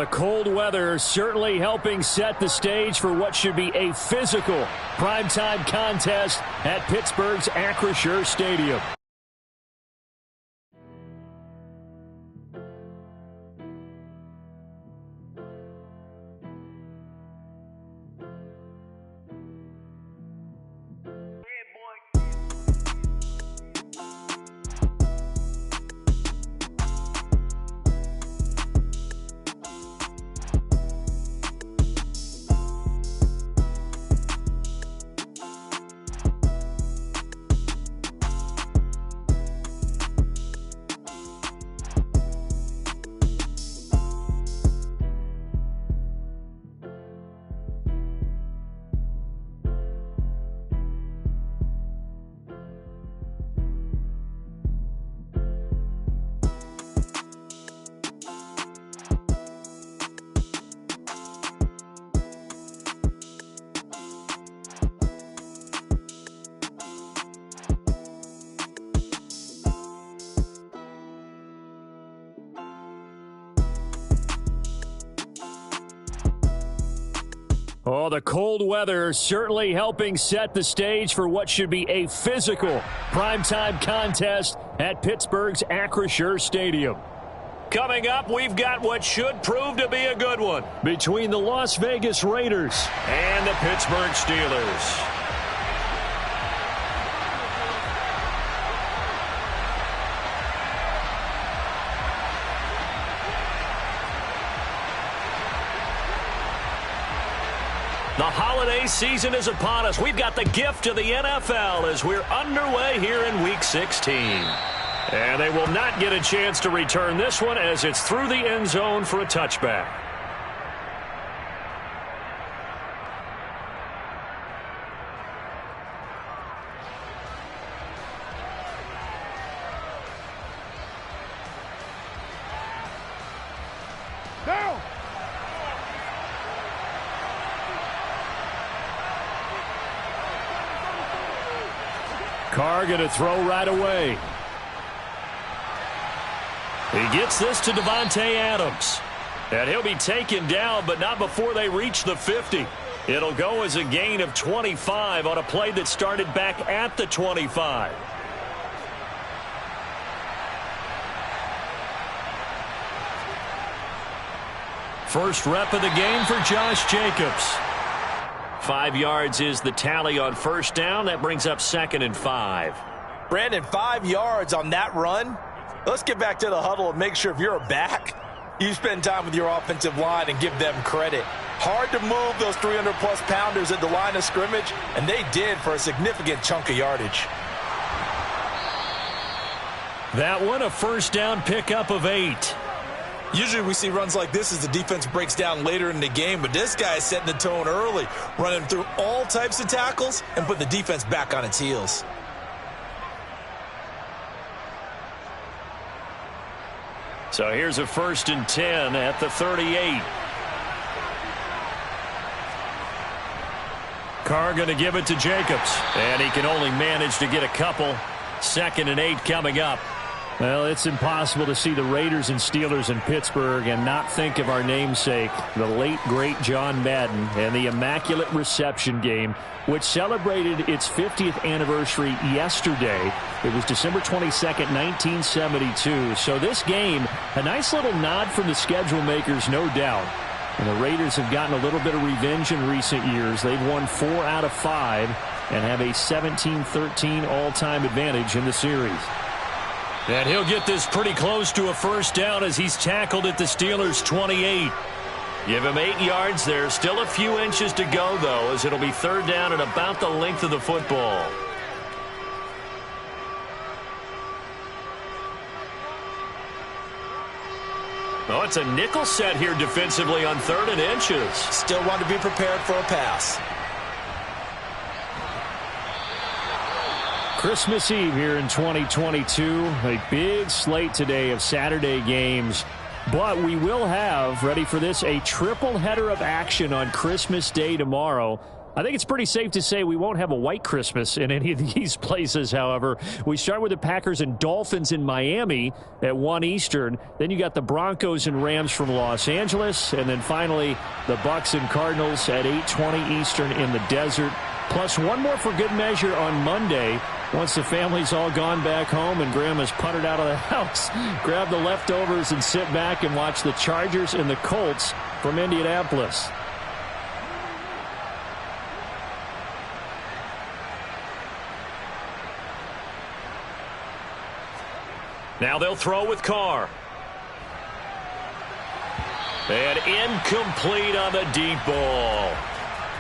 cold weather certainly helping set the stage for what should be a physical primetime contest at Pittsburgh's Acrisure Stadium. Oh, the cold weather certainly helping set the stage for what should be a physical primetime contest at Pittsburgh's Acrisure Stadium. Coming up, we've got what should prove to be a good one between the Las Vegas Raiders and the Pittsburgh Steelers. The holiday season is upon us. We've got the gift of the NFL as we're underway here in Week 16. And they will not get a chance to return this one as it's through the end zone for a touchback. Down! Carr going to throw right away. He gets this to Davante Adams. And he'll be taken down, but not before they reach the 50. It'll go as a gain of 25 on a play that started back at the 25. First rep of the game for Josh Jacobs. 5 yards is the tally on first down. That brings up 2nd and 5. Brandon, 5 yards on that run. Let's get back to the huddle and make sure if you're a back, you spend time with your offensive line and give them credit. Hard to move those 300-plus pounders at the line of scrimmage, and they did for a significant chunk of yardage. That one, a first down pickup of 8. Usually we see runs like this as the defense breaks down later in the game, but this guy is setting the tone early, running through all types of tackles and putting the defense back on its heels. So here's a 1st and 10 at the 38. Carr going to give it to Jacobs, and he can only manage to get a couple. 2nd and 8 coming up. Well, it's impossible to see the Raiders and Steelers in Pittsburgh and not think of our namesake, the late, great John Madden, and the Immaculate Reception game, which celebrated its 50th anniversary yesterday. It was December 22nd, 1972. So this game, a nice little nod from the schedule makers, no doubt. And the Raiders have gotten a little bit of revenge in recent years. They've won 4 out of 5 and have a 17-13 all-time advantage in the series. And he'll get this pretty close to a first down as he's tackled at the Steelers' 28. Give him 8 yards there. Still a few inches to go, though, as it'll be 3rd down and about the length of the football. Oh, it's a nickel set here defensively on 3rd and inches. Still want to be prepared for a pass. Christmas Eve here in 2022. A big slate today of Saturday games. But we will have, ready for this, a triple header of action on Christmas Day tomorrow. I think it's pretty safe to say we won't have a white Christmas in any of these places, however. We start with the Packers and Dolphins in Miami at 1 Eastern. Then you got the Broncos and Rams from Los Angeles. And then finally, the Bucs and Cardinals at 8:20 Eastern in the desert. Plus one more for good measure on Monday. Once the family's all gone back home and Grandma's puttered out of the house, grab the leftovers and sit back and watch the Chargers and the Colts from Indianapolis. Now they'll throw with Carr. And incomplete on the deep ball.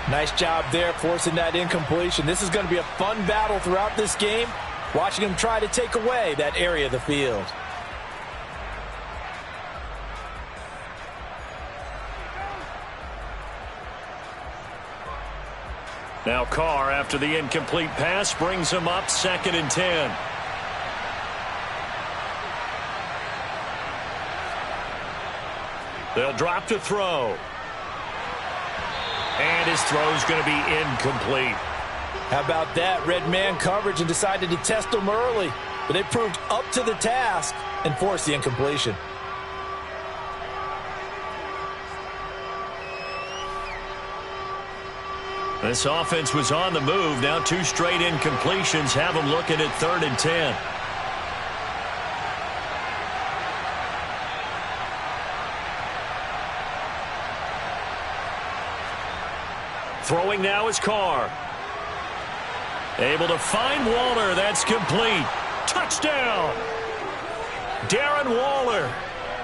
Nice job there forcing that incompletion. This is going to be a fun battle throughout this game, watching him try to take away that area of the field. Now Carr, after the incomplete pass, brings him up 2nd and 10. They'll drop to throw. And his throw's going to be incomplete. How about that? Red man coverage and decided to test him early. But they proved up to the task and forced the incompletion. This offense was on the move. Now 2 straight incompletions have them looking at 3rd and 10. Throwing now is Carr. Able to find Waller. That's complete. Touchdown! Darren Waller,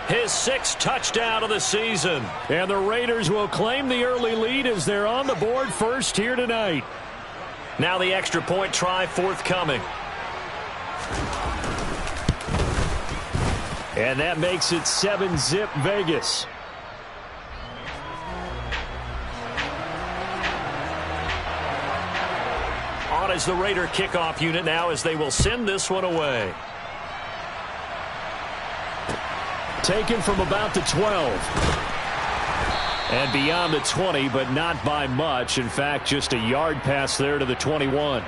his 6th touchdown of the season. And the Raiders will claim the early lead as they're on the board first here tonight. Now the extra point try forthcoming. And that makes it 7-zip Vegas. On is the Raider kickoff unit now as they will send this one away. Taken from about the 12. And beyond the 20, but not by much. In fact, just a yard pass there to the 21.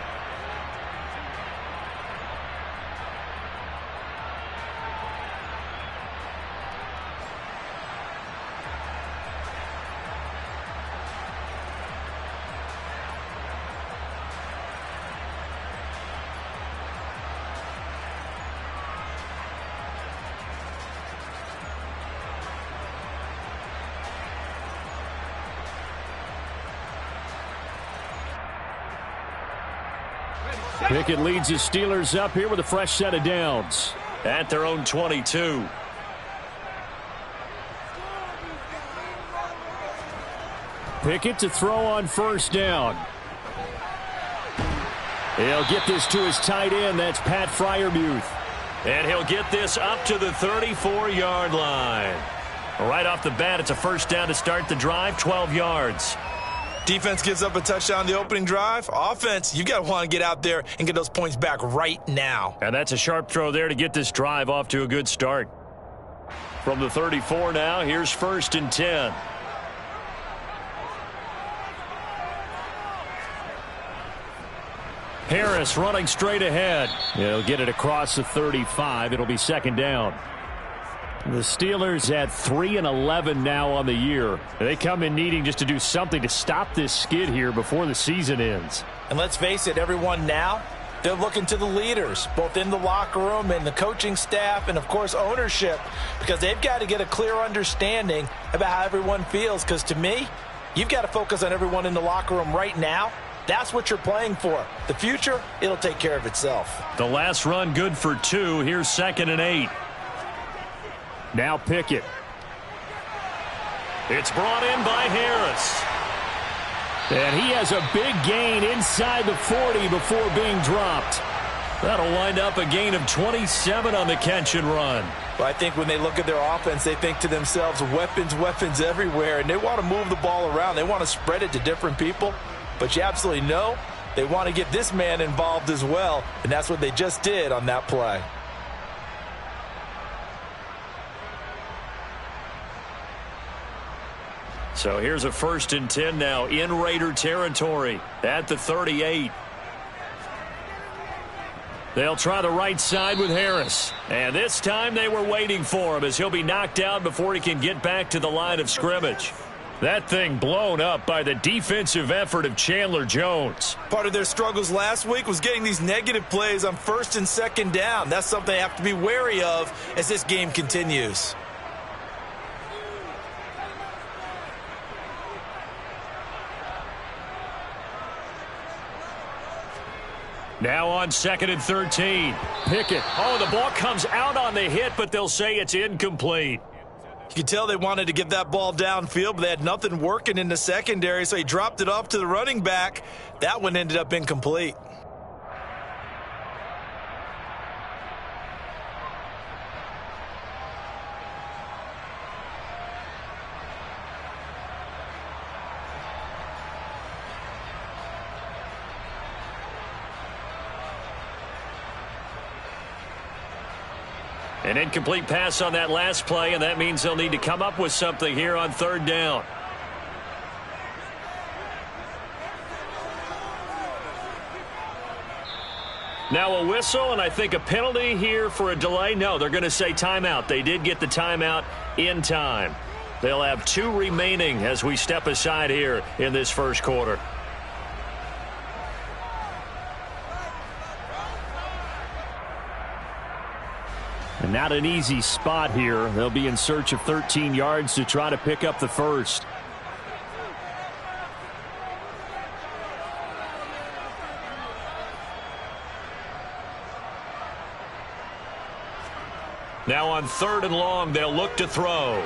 Pickett leads his Steelers up here with a fresh set of downs. At their own 22. Pickett to throw on 1st down. He'll get this to his tight end. That's Pat Freiermuth. And he'll get this up to the 34-yard line. Right off the bat, it's a 1st down to start the drive, 12 yards. Defense gives up a touchdown on the opening drive. Offense, you got to want to get out there and get those points back right now. And that's a sharp throw there to get this drive off to a good start. From the 34 now, here's 1st and 10. Harris running straight ahead. He'll get it across the 35. It'll be 2nd down. The Steelers at 3-11 now on the year. They come in needing just to do something to stop this skid here before the season ends. And let's face it, everyone now, they're looking to the leaders, both in the locker room and the coaching staff and, of course, ownership, because they've got to get a clear understanding about how everyone feels. Because to me, you've got to focus on everyone in the locker room right now. That's what you're playing for. The future, it'll take care of itself. The last run good for 2. Here's 2nd and 8. Now Pickett. It's brought in by Harris. And he has a big gain inside the 40 before being dropped. That'll wind up a gain of 27 on the catch and run. Well, I think when they look at their offense, they think to themselves, weapons, weapons everywhere, and they want to move the ball around. They want to spread it to different people. But you absolutely know they want to get this man involved as well, and that's what they just did on that play. So here's a 1st and 10 now in Raider territory at the 38. They'll try the right side with Harris. And this time they were waiting for him as he'll be knocked down before he can get back to the line of scrimmage. That thing blown up by the defensive effort of Chandler Jones. Part of their struggles last week was getting these negative plays on 1st and 2nd down. That's something they have to be wary of as this game continues. Now on 2nd and 13. Pickett. Oh, the ball comes out on the hit, but they'll say it's incomplete. You can tell they wanted to get that ball downfield, but they had nothing working in the secondary, so he dropped it off to the running back. That one ended up incomplete. An incomplete pass on that last play, and that means they'll need to come up with something here on 3rd down. Now a whistle, and I think a penalty here for a delay. No, they're going to say timeout. They did get the timeout in time. They'll have 2 remaining as we step aside here in this 1st quarter. And not an easy spot here. They'll be in search of 13 yards to try to pick up the 1st. Now on 3rd and long, they'll look to throw.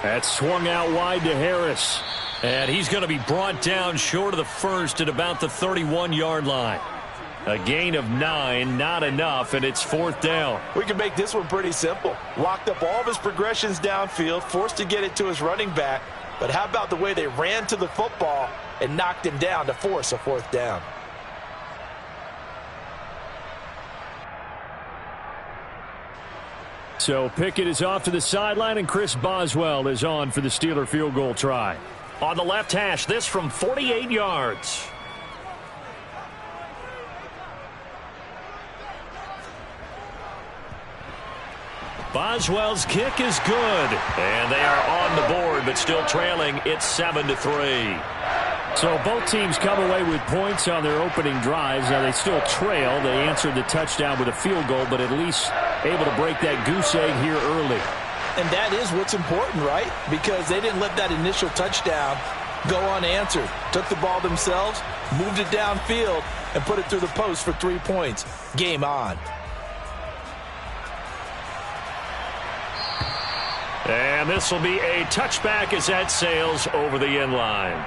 That swung out wide to Harris. And he's going to be brought down short of the 1st at about the 31-yard line. A gain of 9, not enough, and it's 4th down. We can make this one pretty simple. Locked up all of his progressions downfield, forced to get it to his running back. But how about the way they ran to the football and knocked him down to force a 4th down? So Pickett is off to the sideline, and Chris Boswell is on for the Steeler field goal try. On the left hash, this from 48 yards. Boswell's kick is good. And they are on the board, but still trailing. It's 7-3. So both teams come away with points on their opening drives. Now they still trail. They answered the touchdown with a field goal, but at least able to break that goose egg here early. And that is what's important, right? Because they didn't let that initial touchdown go unanswered. Took the ball themselves, moved it downfield, and put it through the post for 3 points. Game on. And this will be a touchback as that sails over the end line.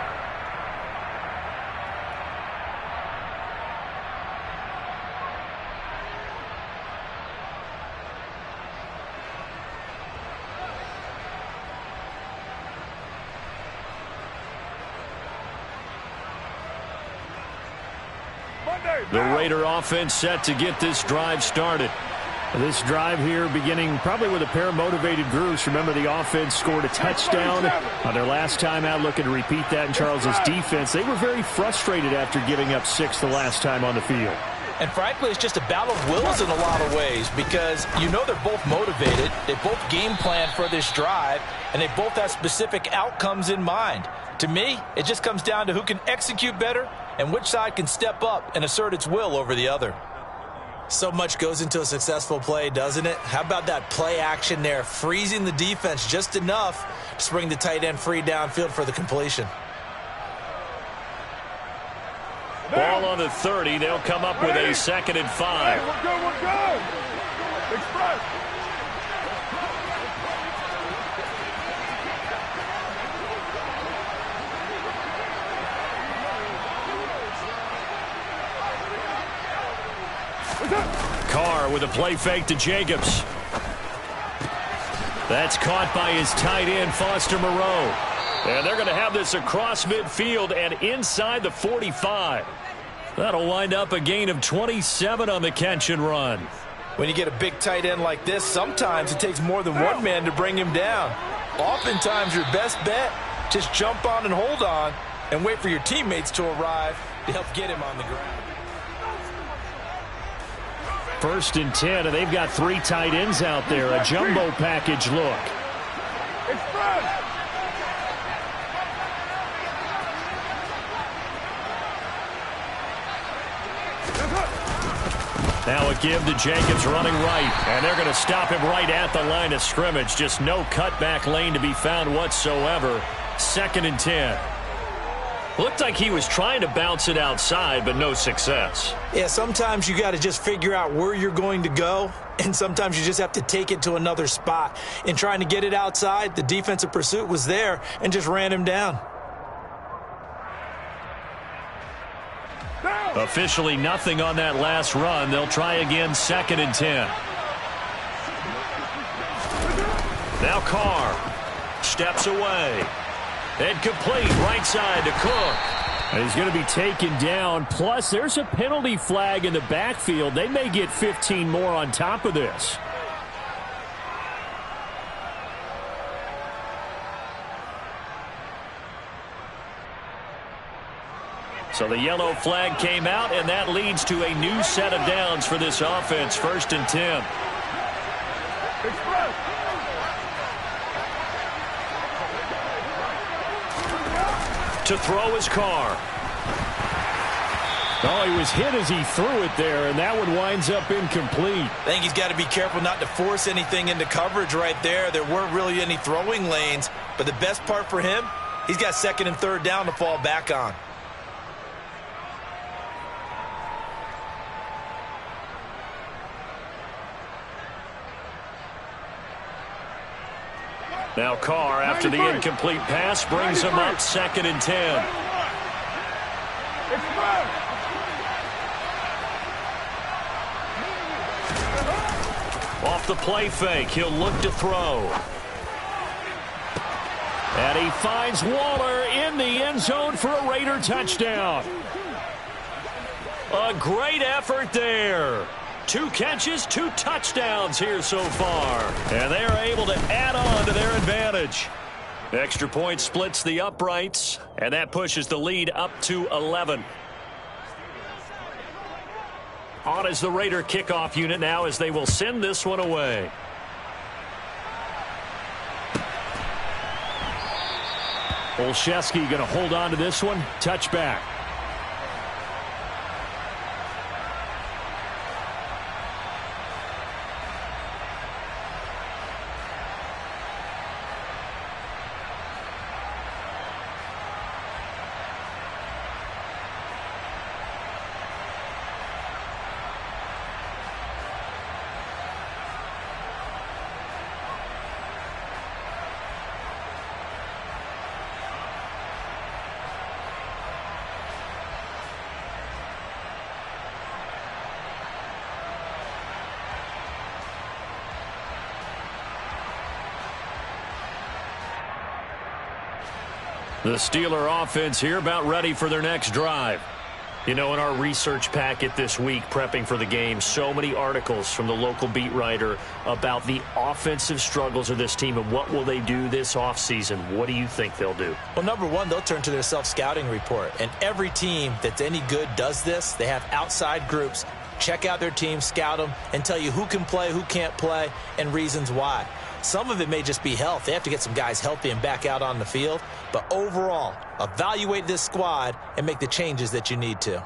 The Raider offense set to get this drive started. This drive here beginning probably with a pair of motivated groups. Remember, the offense scored a touchdown on their last time out. Looking to repeat that in Charles's defense. They were very frustrated after giving up 6 the last time on the field. And frankly, it's just a battle of wills in a lot of ways because you know they're both motivated. They both game plan for this drive, and they both have specific outcomes in mind. To me, it just comes down to who can execute better and which side can step up and assert its will over the other. So much goes into a successful play, doesn't it? How about that play action there, freezing the defense just enough to spring the tight end free downfield for the completion. Ball on the 30. They'll come up with a 2nd and 5. We're good. Express. Carr with a play fake to Jacobs. That's caught by his tight end, Foster Moreau. And they're going to have this across midfield and inside the 45. That'll wind up a gain of 27 on the catch and run. When you get a big tight end like this, sometimes it takes more than one man to bring him down. Oftentimes your best bet Just jump on and hold on and wait for your teammates to arrive to help get him on the ground. 1st and 10, and they've got 3 tight ends out there. A jumbo package look. Express. Now a give to Jacobs running right, and they're going to stop him right at the line of scrimmage. Just no cutback lane to be found whatsoever. 2nd and 10. Looked like he was trying to bounce it outside, but no success. Yeah, sometimes you got to just figure out where you're going to go, and sometimes you just have to take it to another spot. In trying to get it outside, the defensive pursuit was there and just ran him down. Officially nothing on that last run. They'll try again, 2nd and 10. Now Carr steps away. And complete right side to Cook. And he's going to be taken down. Plus, there's a penalty flag in the backfield. They may get 15 more on top of this. So the yellow flag came out, and that leads to a new set of downs for this offense. 1st and 10. Express. To throw his Carr. Oh, he was hit as he threw it there, and that one winds up incomplete. I think he's got to be careful not to force anything into coverage right there. There weren't really any throwing lanes, but the best part for him, he's got 2nd and 3rd down to fall back on. Now Carr, after the incomplete pass, brings him up 2nd and 10. Off the play fake, he'll look to throw. And he finds Waller in the end zone for a Raider touchdown. A great effort there. 2 catches, 2 touchdowns here so far. And they are able to add on to their advantage. Extra point splits the uprights, and that pushes the lead up to 11. On is the Raider kickoff unit now as they will send this one away. Olszewski going to hold on to this one. Touchback. The Steeler offense here about ready for their next drive. You know, in our research packet this week, prepping for the game, so many articles from the local beat writer about the offensive struggles of this team and what will they do this offseason. What do you think they'll do? Well, number one, they'll turn to their self-scouting report. And every team that's any good does this. They have outside groups. Check out their team, scout them, and tell you who can play, who can't play, and reasons why. Some of it may just be health. They have to get some guys healthy and back out on the field. But overall, evaluate this squad and make the changes that you need to.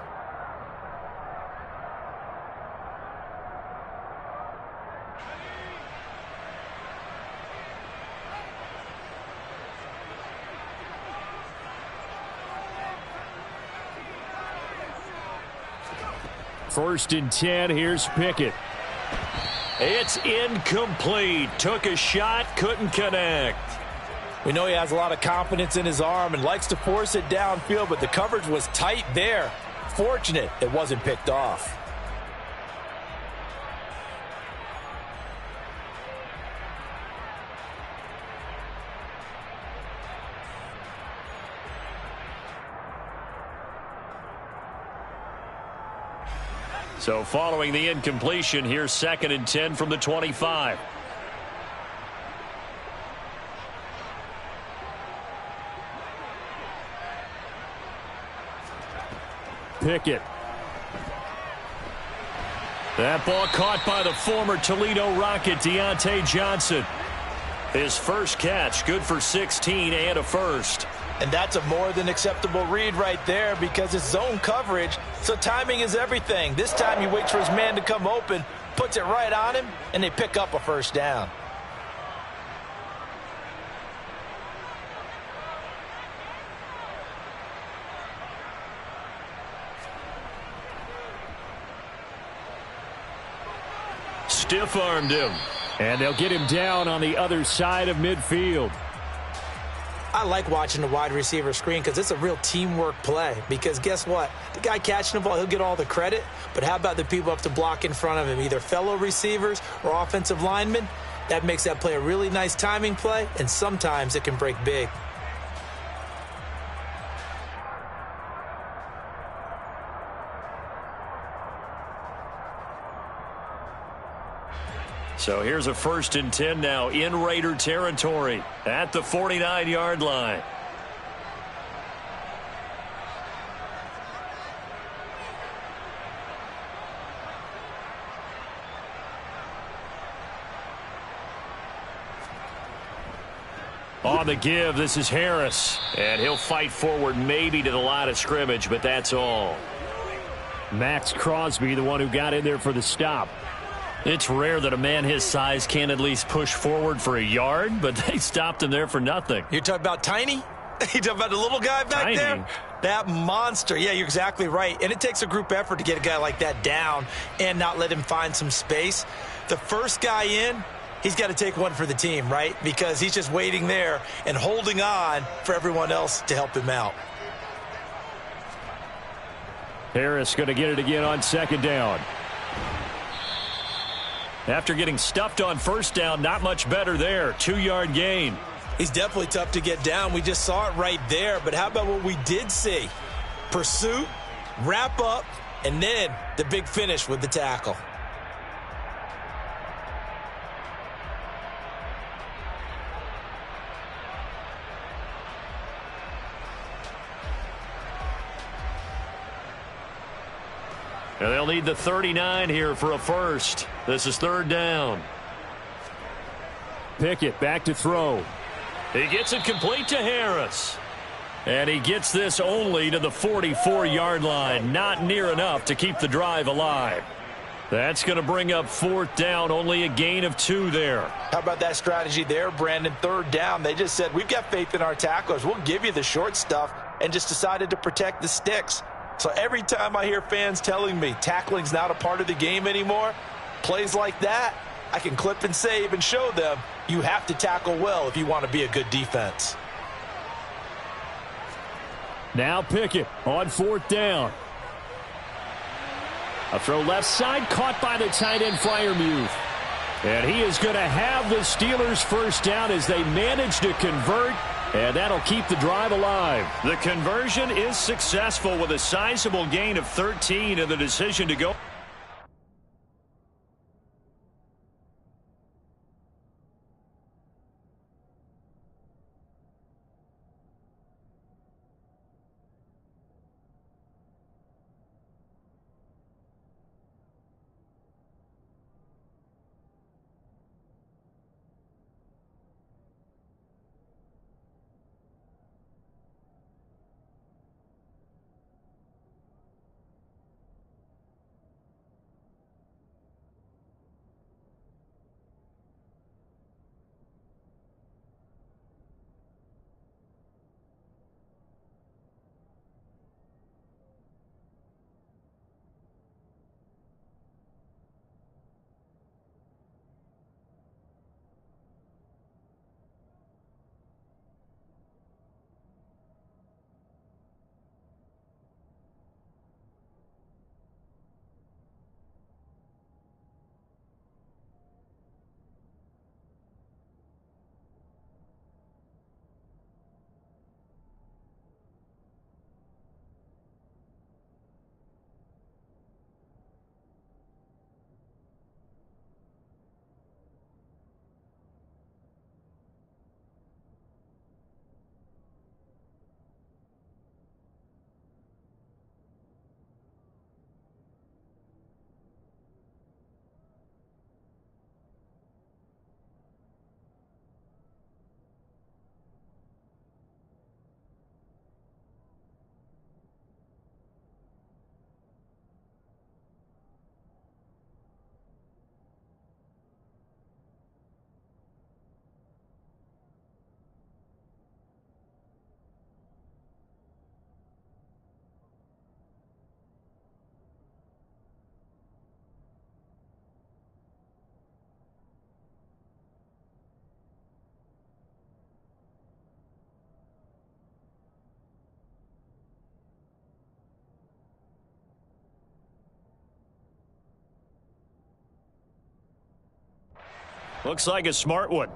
First and 10, here's Pickett. It's incomplete. Took a shot, couldn't connect. We know he has a lot of confidence in his arm and likes to force it downfield, but the coverage was tight there. Fortunate it wasn't picked off. So following the incompletion, here's 2nd and 10 from the 25. Pickett. That ball caught by the former Toledo Rocket, Deontay Johnson. His first catch, good for 16 and a first. And that's a more than acceptable read right there because it's zone coverage, so timing is everything. This time he waits for his man to come open, puts it right on him, and they pick up a first down. Stiff-armed him. And they'll get him down on the other side of midfield. I like watching the wide receiver screen because it's a real teamwork play. Because guess what? The guy catching the ball, he'll get all the credit. But how about the people up to block in front of him, either fellow receivers or offensive linemen? That makes that play a really nice timing play, and sometimes it can break big. So here's a 1st and 10 now in Raider territory at the 49-yard line. On the give, this is Harris. And he'll fight forward maybe to the line of scrimmage, but that's all. Max Crosby, the one who got in there for the stop. It's rare that a man his size can't at least push forward for a yard, but they stopped him there for nothing. You're talking about Tiny? You talking about the little guy back Tiny. there? That monster. Yeah, you're exactly right. And it takes a group effort to get a guy like that down and not let him find some space. The first guy in, he's got to take one for the team, right? Because he's just waiting there and holding on for everyone else to help him out. Harris going to get it again on 2nd down. After getting stuffed on 1st down, not much better there. 2-yard gain. He's definitely tough to get down. We just saw it right there. But how about what we did see? Pursuit, wrap up, and then the big finish with the tackle. And they'll need the 39 here for a first. This is 3rd down. Pickett back to throw. He gets it complete to Harris. And he gets this only to the 44-yard line. Not near enough to keep the drive alive. That's going to bring up 4th down. Only a gain of 2 there. How about that strategy there, Brandon? 3rd down. They just said, we've got faith in our tacklers. We'll give you the short stuff, and just decided to protect the sticks. So every time I hear fans telling me tackling's not a part of the game anymore, plays like that, I can clip and save and show them you have to tackle well if you want to be a good defense. Now Pickett on 4th down. A throw left side, caught by the tight end Freiermuth. And he is going to have the Steelers' 1st down as they manage to convert. And that'll keep the drive alive. The conversion is successful with a sizable gain of 13 and the decision to go. Looks like a smart one.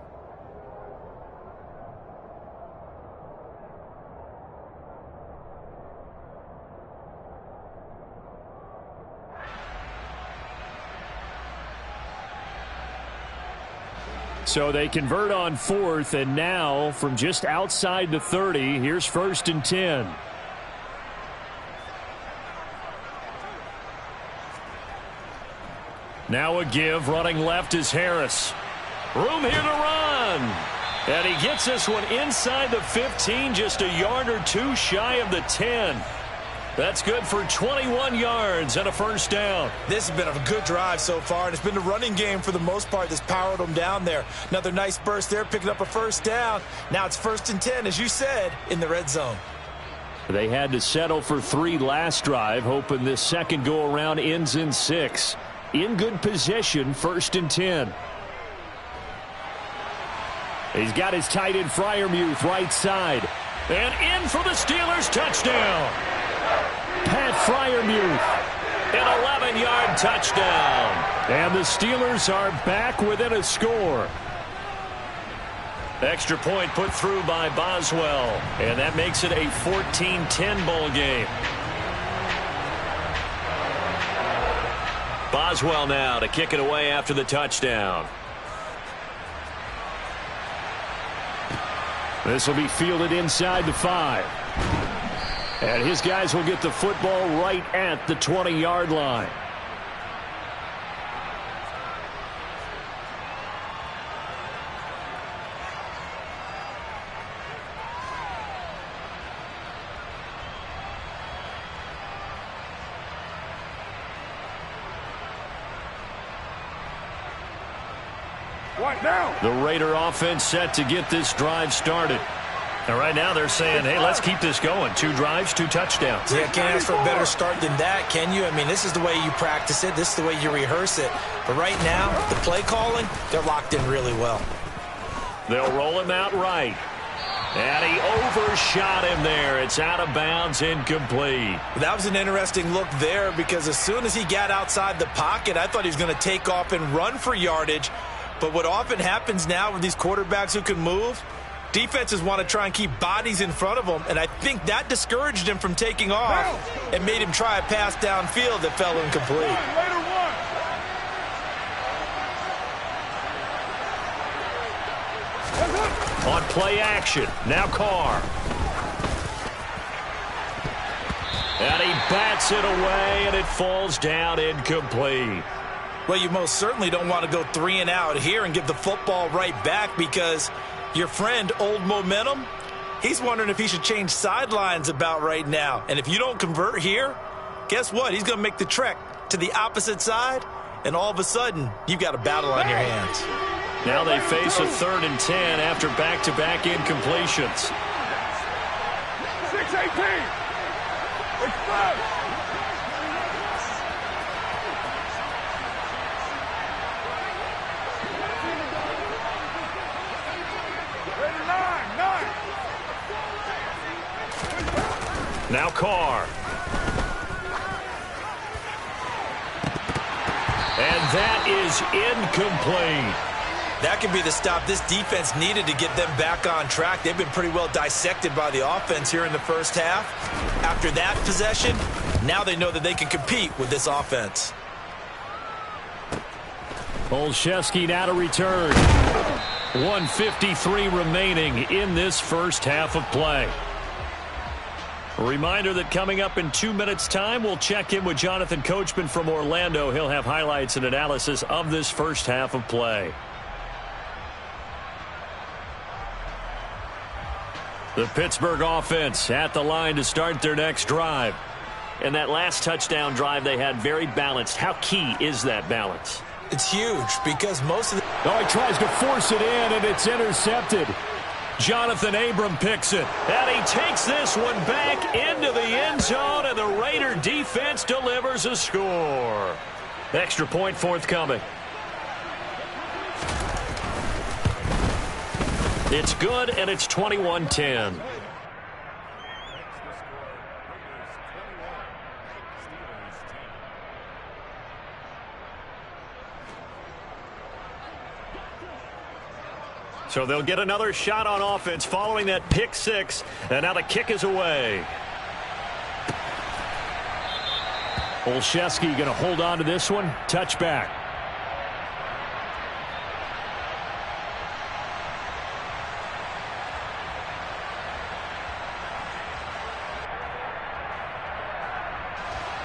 So they convert on 4th, and now from just outside the 30, here's 1st and 10. Now a give, running left is Harris. Room here to run. And he gets this one inside the 15, just a yard or two shy of the 10. That's good for 21 yards and a first down. This has been a good drive so far, and it's been the running game for the most part that's powered them down there. Another nice burst there, picking up a first down. Now it's 1st and 10, as you said, in the red zone. They had to settle for 3 last drive, hoping this second go-around ends in 6. In good position, 1st and 10. He's got his tight end Freiermuth right side. And in for the Steelers touchdown. Pat Freiermuth. An 11-yard touchdown. And the Steelers are back within a score. Extra point put through by Boswell. And that makes it a 14-10 ball game. Boswell now to kick it away after the touchdown. This will be fielded inside the 5. And his guys will get the football right at the 20-yard line. Right now. The Raider offense set to get this drive started. And right now they're saying, hey, let's keep this going. 2 drives, 2 touchdowns. Yeah, can't ask for a better start than that, can you? I mean, this is the way you practice it. This is the way you rehearse it. But right now, the play calling, they're locked in really well. They'll roll him out right. And he overshot him there. It's out of bounds, incomplete. That was an interesting look there because as soon as he got outside the pocket, I thought he was going to take off and run for yardage. But what often happens now with these quarterbacks who can move, defenses want to try and keep bodies in front of them, and I think that discouraged him from taking off and made him try a pass downfield that fell incomplete. On play action, now Carr. And he bats it away, and it falls down incomplete. Well, you most certainly don't want to go 3 and out here and give the football right back because your friend, Old Momentum, he's wondering if he should change sidelines about right now. And if you don't convert here, guess what? He's going to make the trek to the opposite side, and all of a sudden, you've got a battle on your hands. Now they face a 3rd and 10 after back-to-back incompletions. 6-18. Express. Now Carr. And that is incomplete. That could be the stop this defense needed to get them back on track. They've been pretty well dissected by the offense here in the first half. After that possession, now they know that they can compete with this offense. Olszewski now to return. 1:53 remaining in this first half of play. A reminder that coming up in 2 minutes' time, we'll check in with Jonathan Coachman from Orlando. He'll have highlights and analysis of this first half of play. The Pittsburgh offense at the line to start their next drive. And that last touchdown drive they had very balanced. How key is that balance? It's huge because most of the... Oh, he tries to force it in, and it's intercepted. Jonathan Abram picks it. And he takes this one back into the end zone, and the Raider defense delivers a score. Extra point forthcoming. It's good, and it's 21-10. So they'll get another shot on offense following that pick six, and now the kick is away. Olszewski going to hold on to this one. Touchback.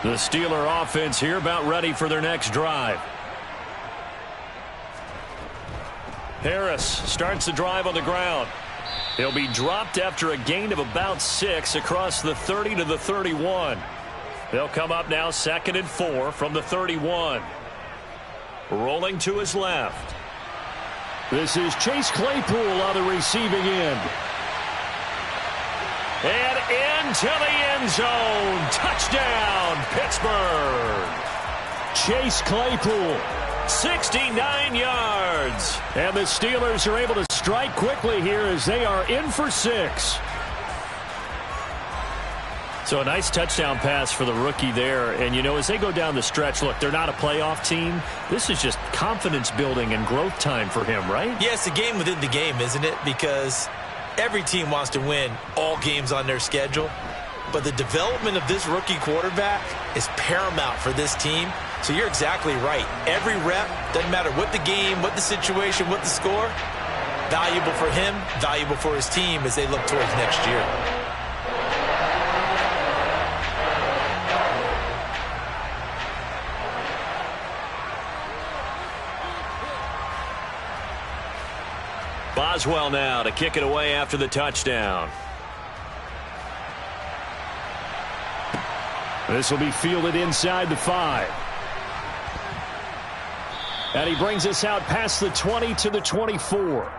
The Steeler offense here about ready for their next drive. Harris starts the drive on the ground. He'll be dropped after a gain of about 6 across the 30 to the 31. They'll come up now 2nd and 4 from the 31. Rolling to his left. This is Chase Claypool on the receiving end. And into the end zone. Touchdown, Pittsburgh. Chase Claypool. 69 yards. And the Steelers are able to strike quickly here as they are in for 6. So a nice touchdown pass for the rookie there. And, you know, as they go down the stretch, look, they're not a playoff team. This is just confidence building and growth time for him, right? Yeah, it's a game within the game, isn't it? Because every team wants to win all games on their schedule. But the development of this rookie quarterback is paramount for this team. So you're exactly right. Every rep, doesn't matter what the game, what the situation, what the score, valuable for him, valuable for his team as they look towards next year. Boswell now to kick it away after the touchdown. This will be fielded inside the 5. And he brings us out past the 20 to the 24.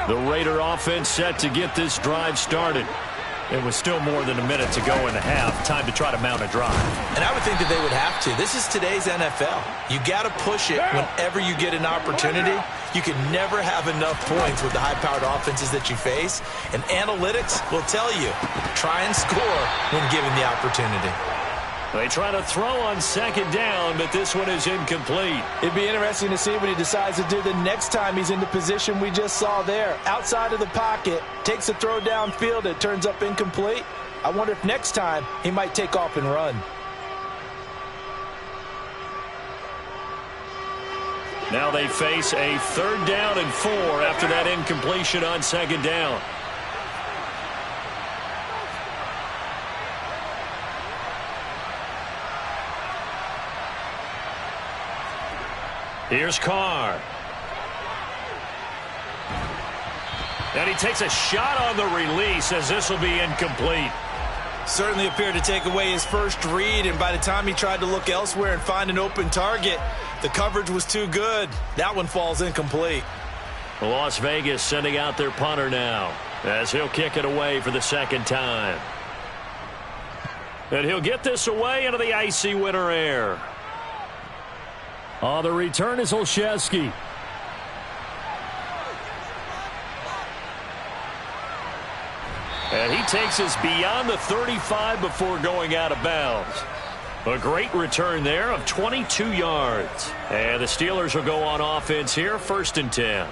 The Raider offense set to get this drive started. It was still more than a minute to go in the half. Time to try to mount a drive. And I would think that they would have to. This is today's NFL. You got to push it whenever you get an opportunity. You can never have enough points with the high-powered offenses that you face. And analytics will tell you, try and score when given the opportunity. They try to throw on 2nd down, but this one is incomplete. It'd be interesting to see what he decides to do the next time he's in the position we just saw there. Outside of the pocket, takes a throw downfield, it turns up incomplete. I wonder if next time he might take off and run. Now they face a 3rd down and 4 after that incompletion on 2nd down. Here's Carr. And he takes a shot on the release as this will be incomplete. Certainly appeared to take away his first read, and by the time he tried to look elsewhere and find an open target, the coverage was too good. That one falls incomplete. Las Vegas sending out their punter now as he'll kick it away for the 2nd time. And he'll get this away into the icy winter air. On the return is Olszewski. And he takes us beyond the 35 before going out of bounds. A great return there of 22 yards. And the Steelers will go on offense here, 1st and 10.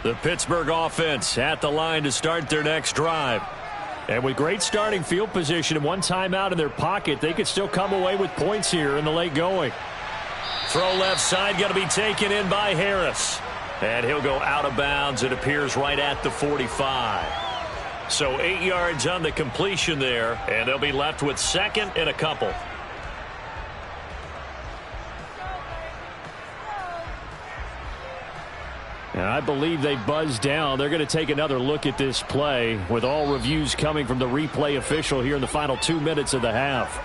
The Pittsburgh offense at the line to start their next drive. And with great starting field position and one timeout in their pocket, they could still come away with points here in the late going. Throw left side, going to be taken in by Harris. And he'll go out of bounds. It appears right at the 45. So 8 yards on the completion there, and they'll be left with 2nd and a couple. And I believe they buzzed down. They're going to take another look at this play with all reviews coming from the replay official here in the final 2 minutes of the half.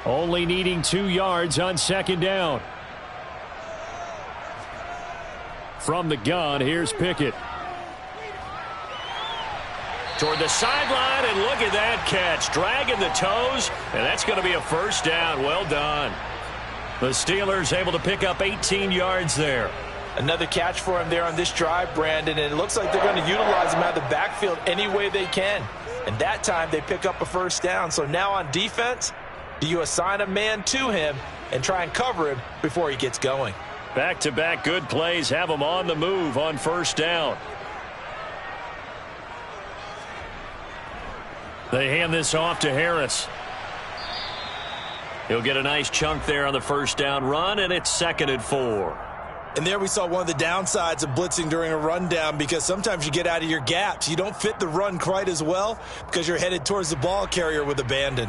Only needing 2 yards on 2nd down. From the gun, here's Pickett. toward the sideline, and look at that catch. Dragging the toes, and that's going to be a first down. Well done. The Steelers able to pick up 18 yards there. Another catch for him there on this drive, Brandon, and it looks like they're going to utilize him out of the backfield any way they can. And that time they pick up a first down. So now on defense, do you assign a man to him and try and cover him before he gets going? Back-to-back good plays have him on the move on first down. They hand this off to Harris. He'll get a nice chunk there on the first down run, and it's 2nd and 4. And there we saw one of the downsides of blitzing during a rundown, because sometimes you get out of your gaps. You don't fit the run quite as well because you're headed towards the ball carrier with abandon.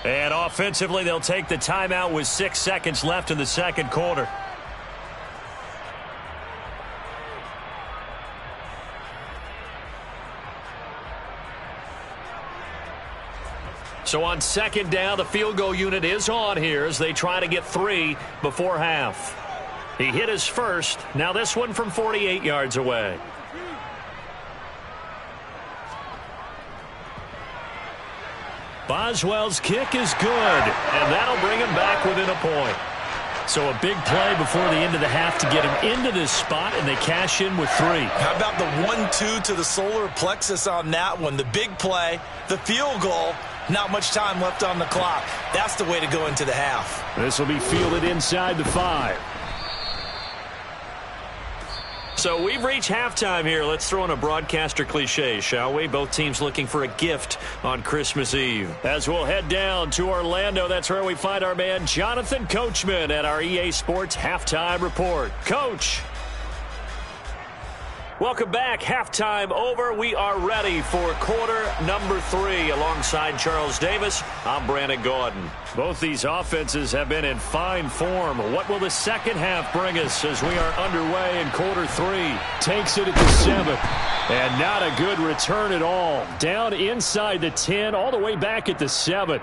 And offensively, they'll take the timeout with 6 seconds left in the second quarter. So on second down, the field goal unit is on here as they try to get 3 before half. He hit his first. Now this one from 48 yards away. Boswell's kick is good, and that'll bring him back within a point. So a big play before the end of the half to get him into this spot, and they cash in with 3. How about the 1-2 to the solar plexus on that one? The big play, the field goal, not much time left on the clock. That's the way to go into the half. This will be fielded inside the 5. So we've reached halftime here. Let's throw in a broadcaster cliche, shall we? Both teams looking for a gift on Christmas Eve. As we'll head down to Orlando, that's where we find our man Jonathan Coachman at our EA Sports Halftime Report. Coach. Welcome back. Halftime over. We are ready for quarter number 3. Alongside Charles Davis, I'm Brandon Gaudin. Both these offenses have been in fine form. What will the second half bring us as we are underway in quarter 3? Takes it at the 7th. And not a good return at all. Down inside the 10, all the way back at the 7.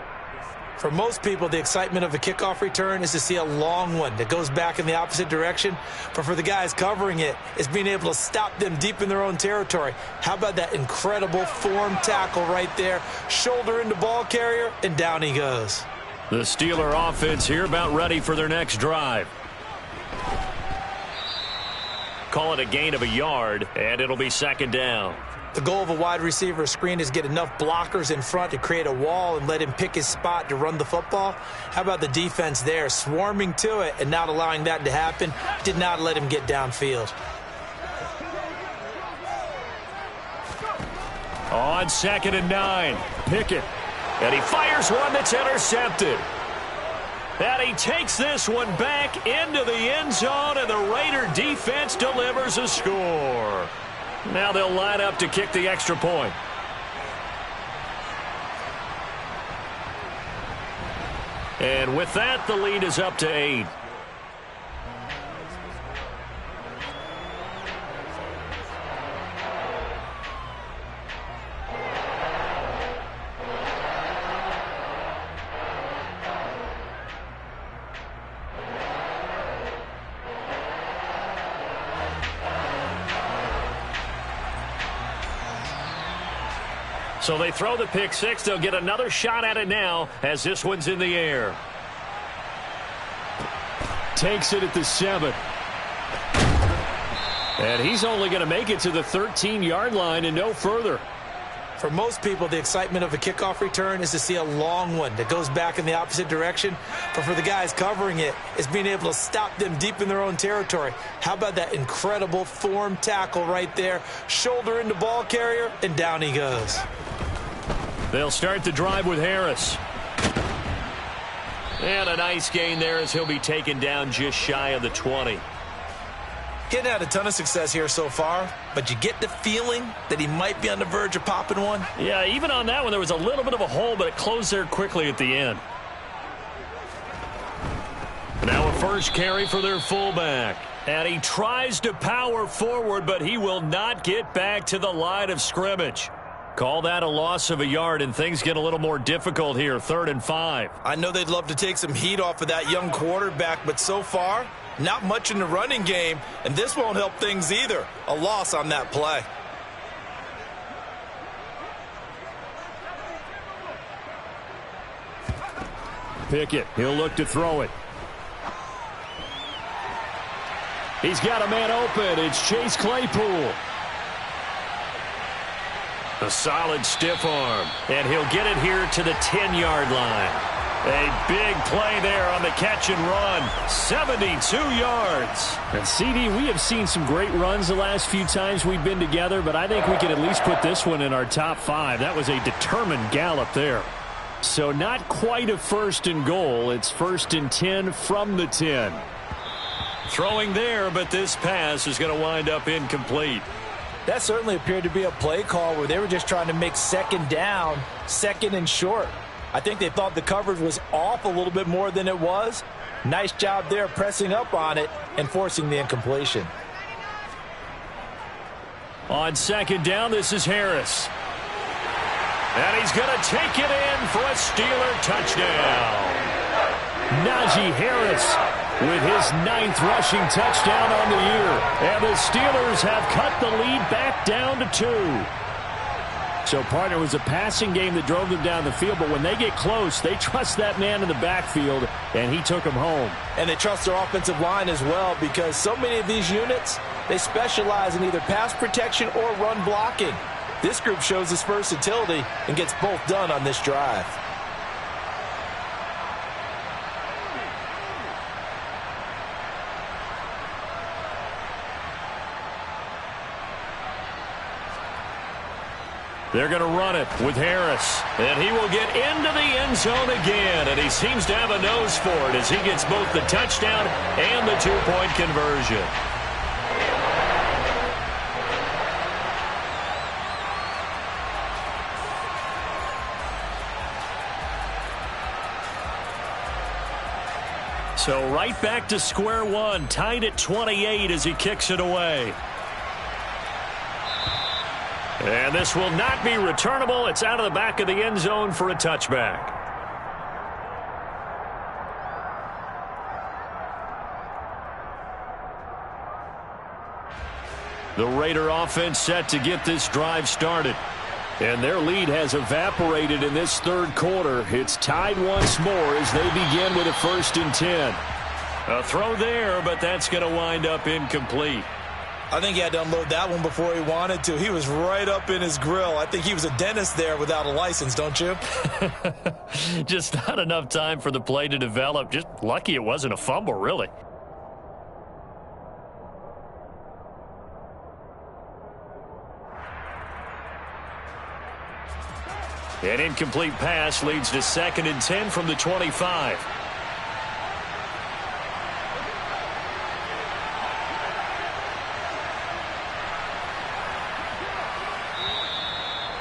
For most people, the excitement of a kickoff return is to see a long one that goes back in the opposite direction. But for the guys covering it, it's being able to stop them deep in their own territory. How about that incredible form tackle right there? Shoulder into ball carrier, and down he goes. The Steeler offense here about ready for their next drive. Call it a gain of a yard, and it'll be 2nd down. The goal of a wide receiver screen is get enough blockers in front to create a wall and let him pick his spot to run the football. How about the defense there, swarming to it and not allowing that to happen? Did not let him get downfield. On 2nd and 9, Pickett. And he fires one that's intercepted. And he takes this one back into the end zone, and the Raider defense delivers a score. Now they'll line up to kick the extra point. And with that, the lead is up to 8. So they throw the pick 6. They'll get another shot at it now as this one's in the air. Takes it at the 7. And he's only going to make it to the 13-yard line and no further. For most people, the excitement of a kickoff return is to see a long one that goes back in the opposite direction. But for the guys covering it, it's being able to stop them deep in their own territory. How about that incredible form tackle right there? Shoulder into ball carrier, and down he goes. They'll start the drive with Harris. And a nice gain there as he'll be taken down just shy of the 20. Getting had a ton of success here so far, but you get the feeling that he might be on the verge of popping one. Yeah, even on that one, there was a little bit of a hole, but it closed there quickly at the end. Now a first carry for their fullback. And he tries to power forward, but he will not get back to the line of scrimmage. Call that a loss of a yard, and things get a little more difficult here, 3rd and 5. I know they'd love to take some heat off of that young quarterback, but so far, not much in the running game, and this won't help things either. A loss on that play. Pickett, he'll look to throw it. He's got a man open. It's Chase Claypool. A solid stiff arm, and he'll get it here to the 10-yard line. A big play there on the catch and run. 72 yards. And CD, we have seen some great runs the last few times we've been together, but I think we can at least put this one in our top 5. That was a determined gallop there. So not quite a 1st and goal. It's 1st and 10 from the 10. Throwing there, but this pass is going to wind up incomplete. That certainly appeared to be a play call where they were just trying to make 2nd down, 2nd and short. I think they thought the coverage was off a little bit more than it was. Nice job there pressing up on it and forcing the incompletion. On 2nd down, this is Harris. And he's going to take it in for a Steeler touchdown. Najee Harris with his 9th rushing touchdown on the year. And the Steelers have cut the lead back down to 2. So, partner, it was a passing game that drove them down the field, but when they get close, they trust that man in the backfield, and he took them home. And they trust their offensive line as well, because so many of these units, they specialize in either pass protection or run blocking. This group shows its versatility and gets both done on this drive. They're going to run it with Harris. And he will get into the end zone again. And he seems to have a nose for it as he gets both the touchdown and the 2-point conversion. So right back to square one, tied at 28 as he kicks it away. And this will not be returnable. It's out of the back of the end zone for a touchback. The Raider offense set to get this drive started. And their lead has evaporated in this 3rd quarter. It's tied once more as they begin with a 1st and 10. A throw there, but that's going to wind up incomplete. I think he had to unload that one before he wanted to. He was right up in his grill. I think he was a dentist there without a license, don't you? Just not enough time for the play to develop. Just lucky it wasn't a fumble, really. An incomplete pass leads to 2nd and 10 from the 25.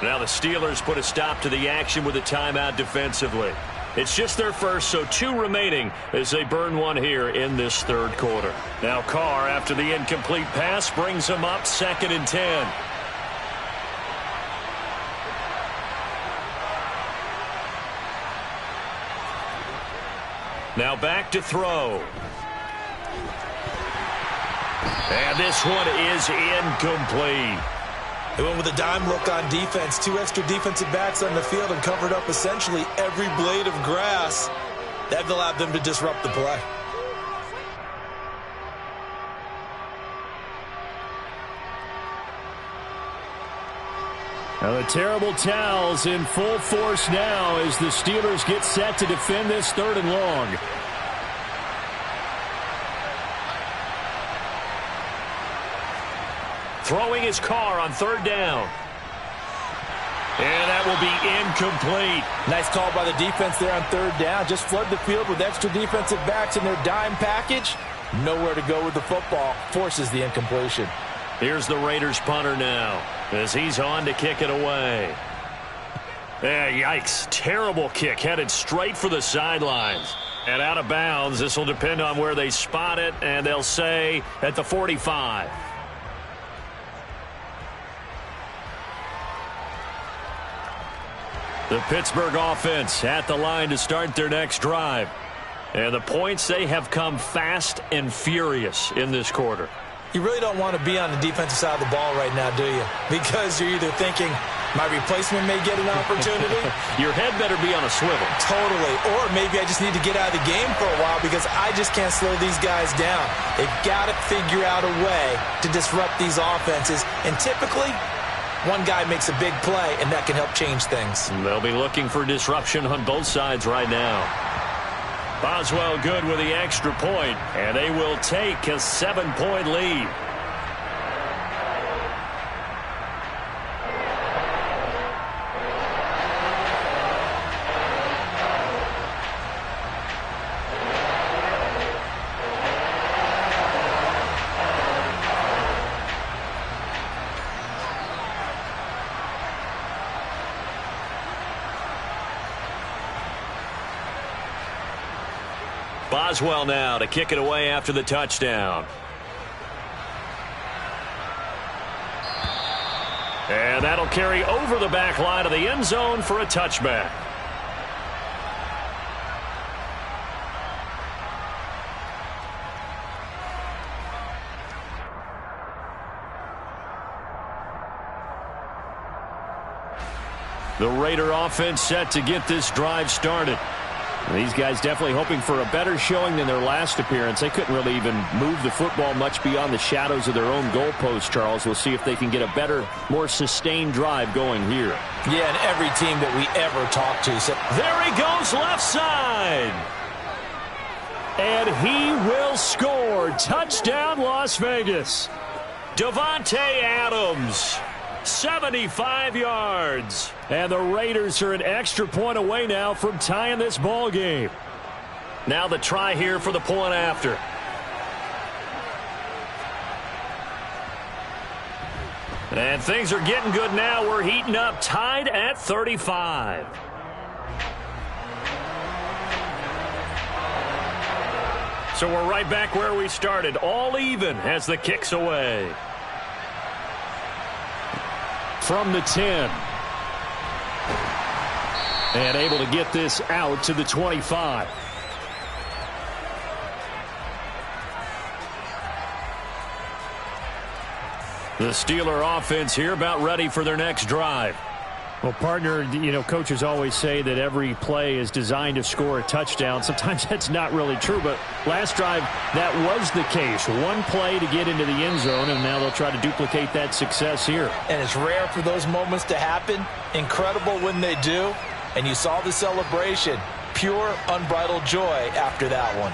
Now the Steelers put a stop to the action with a timeout defensively. It's just their first, so 2 remaining as they burn one here in this 3rd quarter. Now Carr, after the incomplete pass, brings them up 2nd and 10. Now back to throw. And this one is incomplete. They went with a dime look on defense. 2 extra defensive backs on the field and covered up essentially every blade of grass. That allowed them to disrupt the play. Now the terrible towels in full force now as the Steelers get set to defend this 3rd and long. Throwing his Carr on 3rd down. And that will be incomplete. Nice call by the defense there on 3rd down. Just flood the field with extra defensive backs in their dime package. Nowhere to go with the football. Forces the incompletion. Here's the Raiders punter now as he's on to kick it away. Yikes. Terrible kick. Headed straight for the sidelines. And out of bounds. This will depend on where they spot it. And they'll say at the 45. The Pittsburgh offense at the line to start their next drive. And the points, they have come fast and furious in this quarter. You really don't want to be on the defensive side of the ball right now, do you? Because you're either thinking, my replacement may get an opportunity. Your head better be on a swivel. Totally. Or maybe I just need to get out of the game for a while because I just can't slow these guys down. They've got to figure out a way to disrupt these offenses. And typically, one guy makes a big play, and that can help change things. They'll be looking for disruption on both sides right now. Boswell good with the extra point, and they will take a 7-point lead. Boswell now to kick it away after the touchdown. And that'll carry over the back line of the end zone for a touchback. The Raider offense set to get this drive started. These guys definitely hoping for a better showing than their last appearance. They couldn't really even move the football much beyond the shadows of their own goalpost, Charles. We'll see if they can get a better, more sustained drive going here. Yeah, and every team that we ever talk to. So there he goes, left side. And he will score. Touchdown, Las Vegas. Davante Adams. 75 yards. And the Raiders are an extra point away now from tying this ball game. Now the try here for the point after. And things are getting good now. We're heating up, tied at 35. So we're right back where we started, all even as the kick's away. From the 10. And able to get this out to the 25. The Steeler offense here about ready for their next drive. Well, partner, you know, coaches always say that every play is designed to score a touchdown. Sometimes that's not really true, but last drive, that was the case. One play to get into the end zone, and now they'll try to duplicate that success here. And it's rare for those moments to happen. Incredible when they do. And you saw the celebration. Pure, unbridled joy after that one.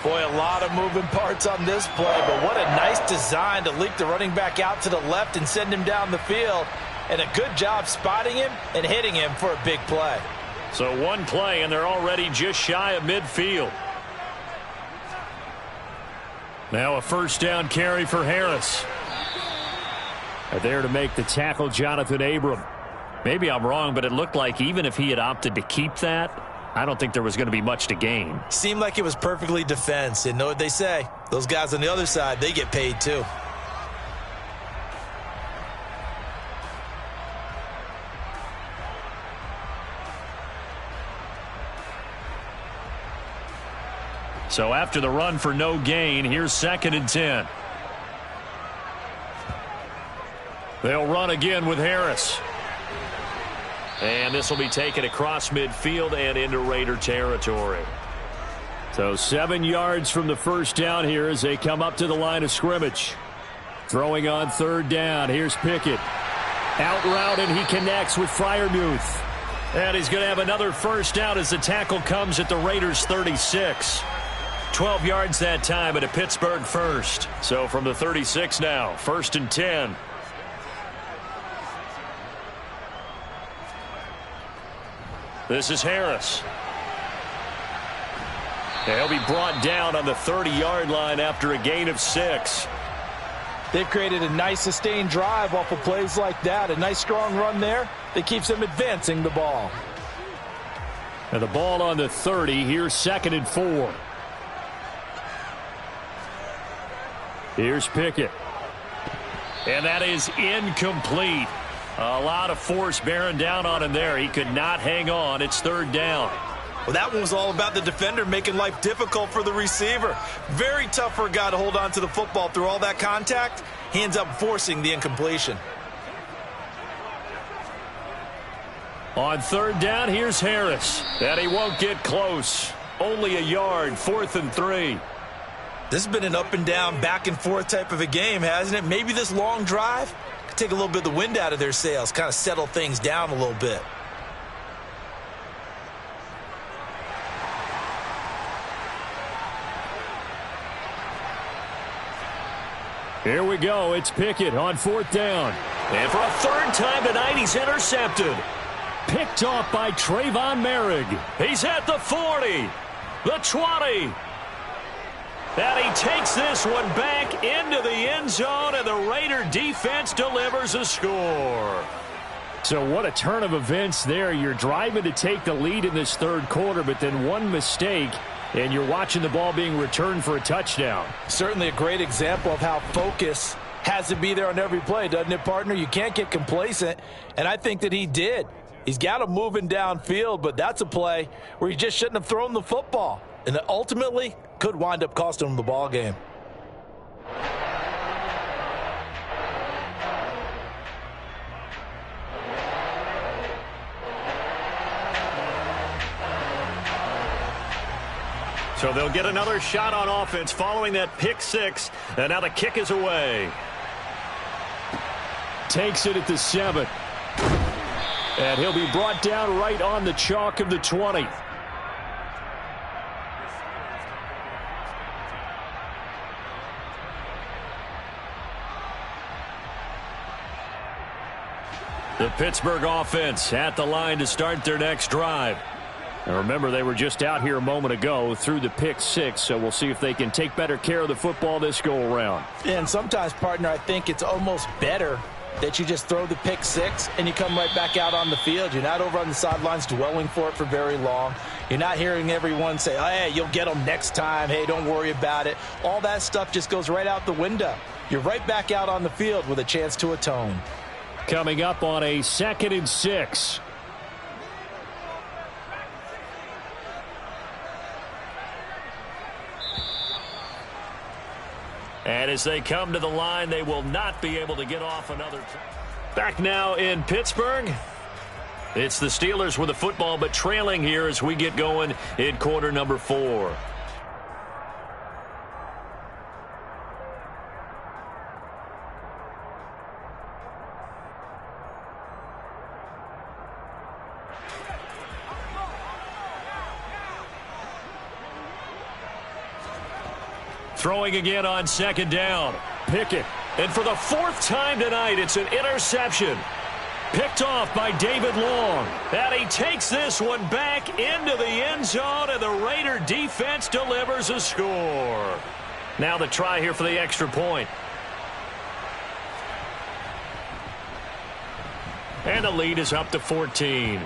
Boy, a lot of moving parts on this play, but what a nice design to leak the running back out to the left and send him down the field. And a good job spotting him and hitting him for a big play. So one play, and they're already just shy of midfield. Now a first down carry for Harris. There to make the tackle, Jonathan Abram. Maybe I'm wrong, but it looked like even if he had opted to keep that, I don't think there was going to be much to gain. Seemed like it was perfectly defense. And know what they say? Those guys on the other side, they get paid too. So after the run for no gain, here's 2nd and 10. They'll run again with Harris. And this will be taken across midfield and into Raider territory. So 7 yards from the first down here as they come up to the line of scrimmage. Throwing on 3rd down. Here's Pickett. Out route, and he connects with Freiermuth. And he's going to have another first down as the tackle comes at the Raiders' 36. 12 yards that time at a Pittsburgh first. So from the 36 now, 1st and 10. This is Harris. He'll be brought down on the 30-yard line after a gain of 6. They've created a nice sustained drive off of plays like that. A nice strong run there that keeps them advancing the ball. And the ball on the 30. Here's 2nd and 4. Here's Pickett. And that is incomplete. A lot of force bearing down on him there. He could not hang on. It's third down. Well, that one was all about the defender making life difficult for the receiver. Very tough for a guy to hold on to the football through all that contact. He ends up forcing the incompletion. On third down, here's Harris. And he won't get close. Only a yard, 4th and 3. This has been an up and down, back and forth type of a game, hasn't it? Maybe this long drive could take a little bit of the wind out of their sails, kind of settle things down a little bit. Here we go. It's Pickett on 4th down. And for a third time tonight, he's intercepted. Picked off by Trayvon Merrick. He's at the 40, the 20. And he takes this one back into the end zone, and the Raider defense delivers a score. So what a turn of events there. You're driving to take the lead in this third quarter, but then one mistake, and you're watching the ball being returned for a touchdown. Certainly a great example of how focus has to be there on every play, doesn't it, partner? You can't get complacent, and I think that he did. He's got him moving downfield, but that's a play where he just shouldn't have thrown the football, and it ultimately could wind up costing him the ball game. So they'll get another shot on offense following that pick six, and now the kick is away. Takes it at the 7. And he'll be brought down right on the chalk of the 20. The Pittsburgh offense at the line to start their next drive. Now remember, they were just out here a moment ago through the pick 6, so we'll see if they can take better care of the football this go around. And sometimes, partner, I think it's almost better that you just throw the pick 6 and you come right back out on the field. You're not over on the sidelines dwelling for it for very long. You're not hearing everyone say, oh, hey, you'll get them next time. Hey, don't worry about it. All that stuff just goes right out the window. You're right back out on the field with a chance to atone. Coming up on a 2nd and 6. And as they come to the line, they will not be able to get off another. Back now in Pittsburgh. It's the Steelers with the football, but trailing here as we get going in quarter number 4. Throwing again on 2nd down. Pickett. And for the 4th time tonight, it's an interception. Picked off by David Long. And he takes this one back into the end zone, and the Raider defense delivers a score. Now the try here for the extra point. And the lead is up to 14.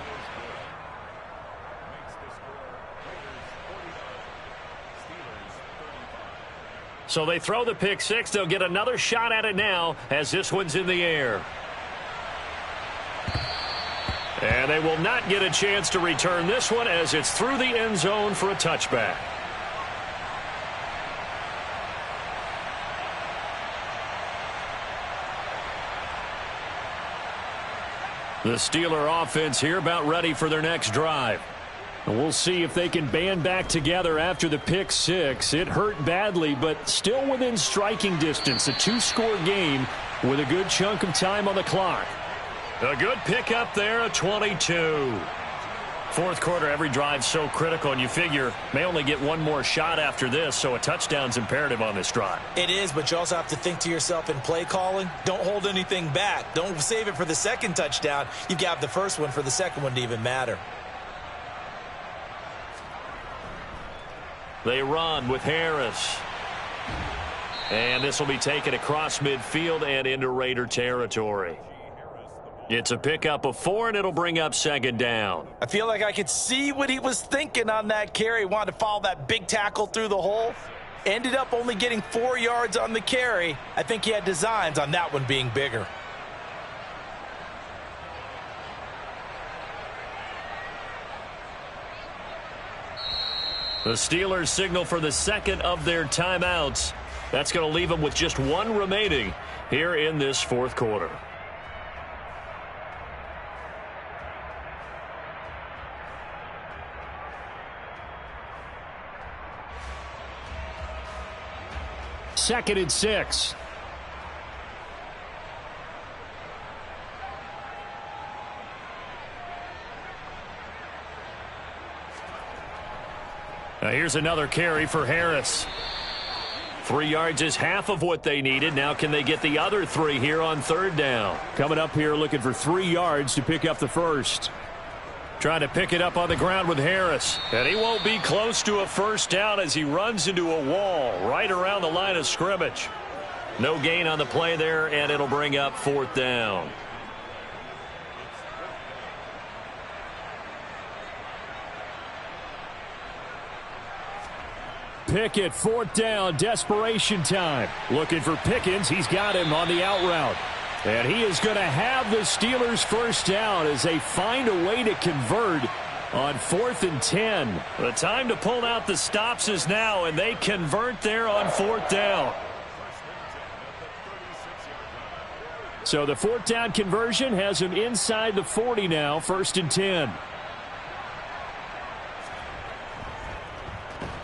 So they throw the pick 6. They'll get another shot at it now as this one's in the air. And they will not get a chance to return this one as it's through the end zone for a touchback. The Steeler offense here about ready for their next drive. And we'll see if they can band back together after the pick 6. It hurt badly, but still within striking distance. A 2-score game with a good chunk of time on the clock. A good pickup there, a 22. Fourth quarter, every drive so critical, and you figure may only get one more shot after this, so a touchdown's imperative on this drive. It is, but you also have to think to yourself in play calling, don't hold anything back. Don't save it for the second touchdown. You've got the first one for the second one to even matter. They run with Harris. And this will be taken across midfield and into Raider territory. It's a pickup of 4, and it'll bring up 2nd down. I feel like I could see what he was thinking on that carry. He wanted to follow that big tackle through the hole. Ended up only getting 4 yards on the carry. I think he had designs on that one being bigger. The Steelers signal for the second of their timeouts. That's going to leave them with just one remaining here in this fourth quarter. Second and 6. Now here's another carry for Harris. 3 yards is half of what they needed. Now can they get the other 3 here on third down? Coming up here looking for 3 yards to pick up the first. Trying to pick it up on the ground with Harris. And he won't be close to a first down as he runs into a wall right around the line of scrimmage. No gain on the play there, and it'll bring up fourth down. Pickett, fourth down, desperation time. Looking for Pickens. He's got him on the out route. And he is going to have the Steelers first down as they find a way to convert on 4th and 10. The time to pull out the stops is now, and they convert there on fourth down. So the fourth down conversion has him inside the 40 now, 1st and 10.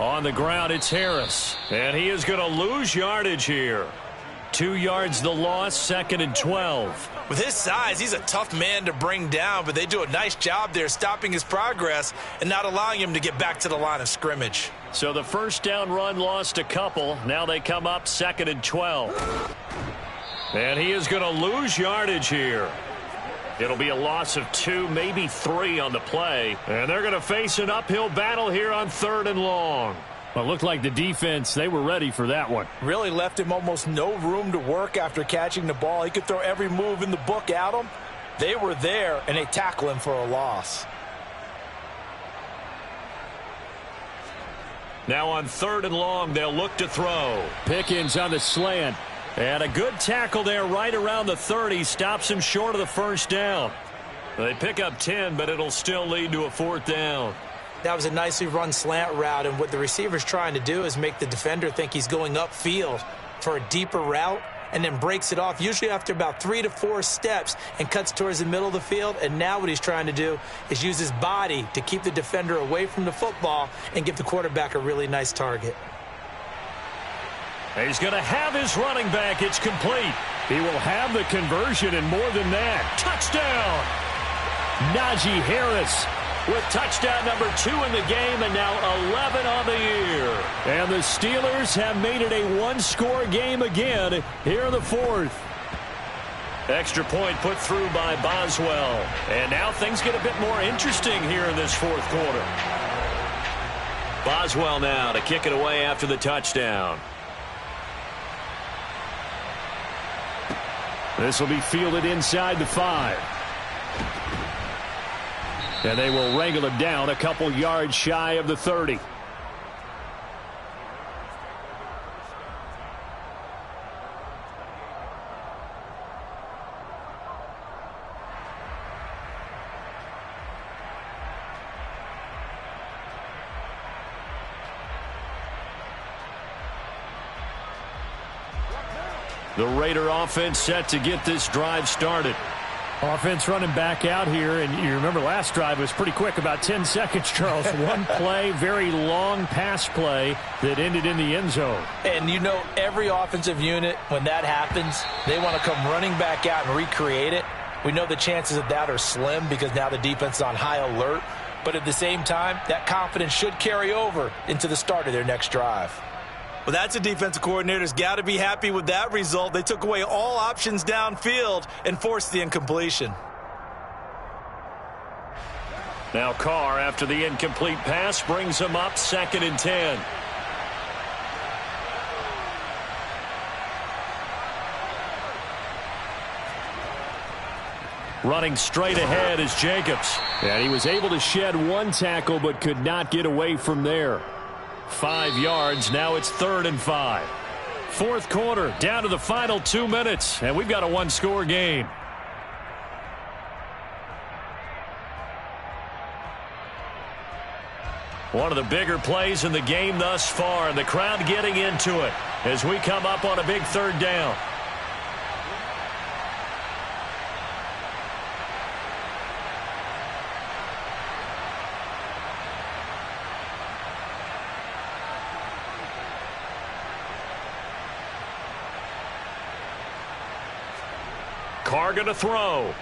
On the ground, it's Harris. And he is going to lose yardage here. 2 yards the loss, 2nd and 12. With his size, he's a tough man to bring down, but they do a nice job there stopping his progress and not allowing him to get back to the line of scrimmage. So the first down run lost a couple. Now they come up 2nd and 12. And he is going to lose yardage here. It'll be a loss of 2, maybe 3 on the play. And they're going to face an uphill battle here on 3rd and long. Well, it looked like the defense, they were ready for that one. Really left him almost no room to work after catching the ball. He could throw every move in the book at him. They were there, and they tackle him for a loss. Now on 3rd and long, they'll look to throw. Pickens on the slant. And a good tackle there right around the 30. Stops him short of the first down. They pick up 10, but it'll still lead to a fourth down. That was a nicely run slant route, and what the receiver's trying to do is make the defender think he's going upfield for a deeper route and then breaks it off, usually after about 3 to 4 steps, and cuts towards the middle of the field. And now what he's trying to do is use his body to keep the defender away from the football and give the quarterback a really nice target. He's going to have his running back. It's complete. He will have the conversion and more than that. Touchdown! Najee Harris with touchdown number 2 in the game and now 11 on the year. And the Steelers have made it a one-score game again here in the fourth. Extra point put through by Boswell. And now things get a bit more interesting here in this fourth quarter. Boswell now to kick it away after the touchdown. This will be fielded inside the 5. And they will wrangle him down a couple yards shy of the 30. The Raider offense set to get this drive started. Offense running back out here, and you remember last drive was pretty quick, about 10 seconds, Charles. One play, very long pass play that ended in the end zone. And you know every offensive unit, when that happens, they want to come running back out and recreate it. We know the chances of that are slim because now the defense is on high alert. But at the same time, that confidence should carry over into the start of their next drive. Well, that's a defensive coordinator's got to be happy with that result. They took away all options downfield and forced the incompletion. Now Carr, after the incomplete pass, brings him up 2nd and 10. Running straight ahead is Jacobs. And he was able to shed one tackle but could not get away from there. 5 yards. Now it's 3rd and 5. Fourth quarter, down to the final 2 minutes, and we've got a one-score game. One of the bigger plays in the game thus far, and the crowd getting into it as we come up on a big third down. Carr going to throw.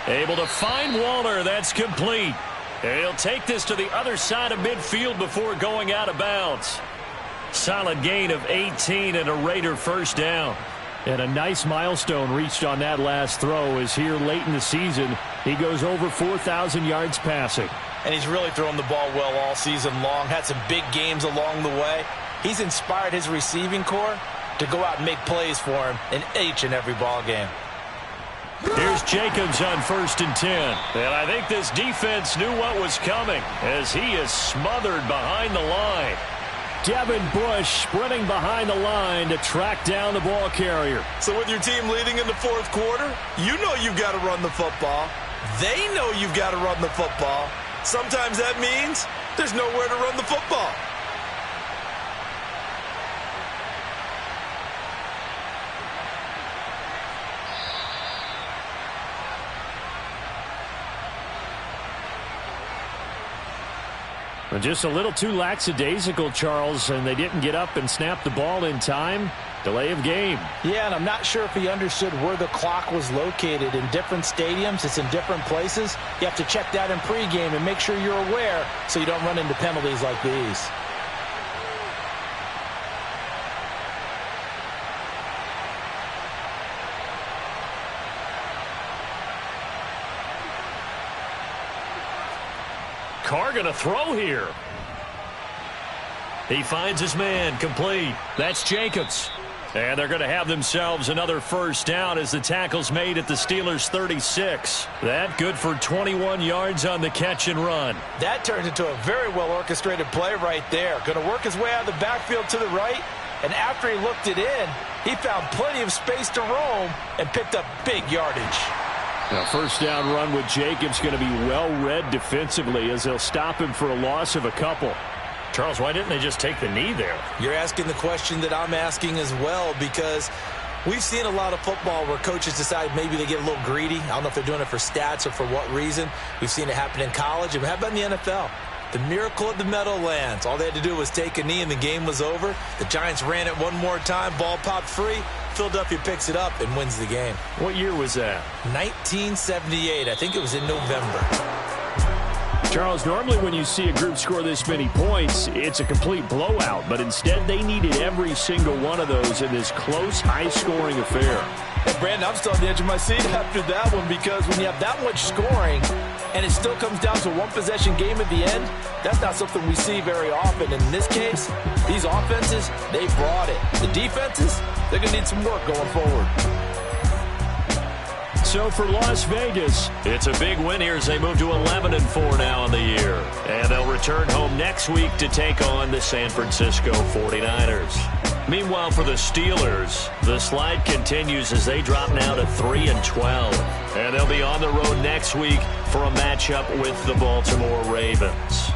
Able to find Waller. That's complete. And he'll take this to the other side of midfield before going out of bounds. Solid gain of 18 and a Raider first down. And a nice milestone reached on that last throw as here late in the season he goes over 4,000 yards passing. And he's really thrown the ball well all season long. Had some big games along the way. He's inspired his receiving corps to go out and make plays for him in each and every ball game. Here's Jacobs on 1st and 10. And I think this defense knew what was coming as he is smothered behind the line. Devin Bush sprinting behind the line to track down the ball carrier. So with your team leading in the fourth quarter, you know you've got to run the football. They know you've got to run the football. Sometimes that means there's nowhere to run the football. Just a little too lackadaisical, Charles, and they didn't get up and snap the ball in time. Delay of game. Yeah, and I'm not sure if he understood where the clock was located. In different stadiums, it's in different places. You have to check that in pregame and make sure you're aware so you don't run into penalties like these. Carr going to throw here. He finds his man, complete. That's Jacobs. And they're going to have themselves another first down as the tackle's made at the Steelers' 36. That good for 21 yards on the catch and run. That turns into a very well-orchestrated play right there. Going to work his way out of the backfield to the right, and after he looked it in, he found plenty of space to roam and picked up big yardage. Now, first down run with Jacobs going to be well-read defensively as they'll stop him for a loss of a couple. Charles, why didn't they just take the knee there? You're asking the question that I'm asking as well, because we've seen a lot of football where coaches decide maybe they get a little greedy. I don't know if they're doing it for stats or for what reason. We've seen it happen in college, and how about in the NFL? The miracle of the Meadowlands. All they had to do was take a knee and the game was over. The Giants ran it one more time. Ball popped free. Philadelphia picks it up and wins the game. What year was that? 1978. I think it was in November. Charles, normally when you see a group score this many points, it's a complete blowout. But instead, they needed every single one of those in this close, high-scoring affair. Hey, Brandon, I'm still on the edge of my seat after that one, because when you have that much scoring and it still comes down to a one-possession game at the end, that's not something we see very often. And in this case, these offenses, they brought it. The defenses, they're going to need some work going forward. So for Las Vegas, it's a big win here as they move to 11-4 now in the year. And they'll return home next week to take on the San Francisco 49ers. Meanwhile, for the Steelers, the slide continues as they drop now to 3-12. And they'll be on the road next week for a matchup with the Baltimore Ravens.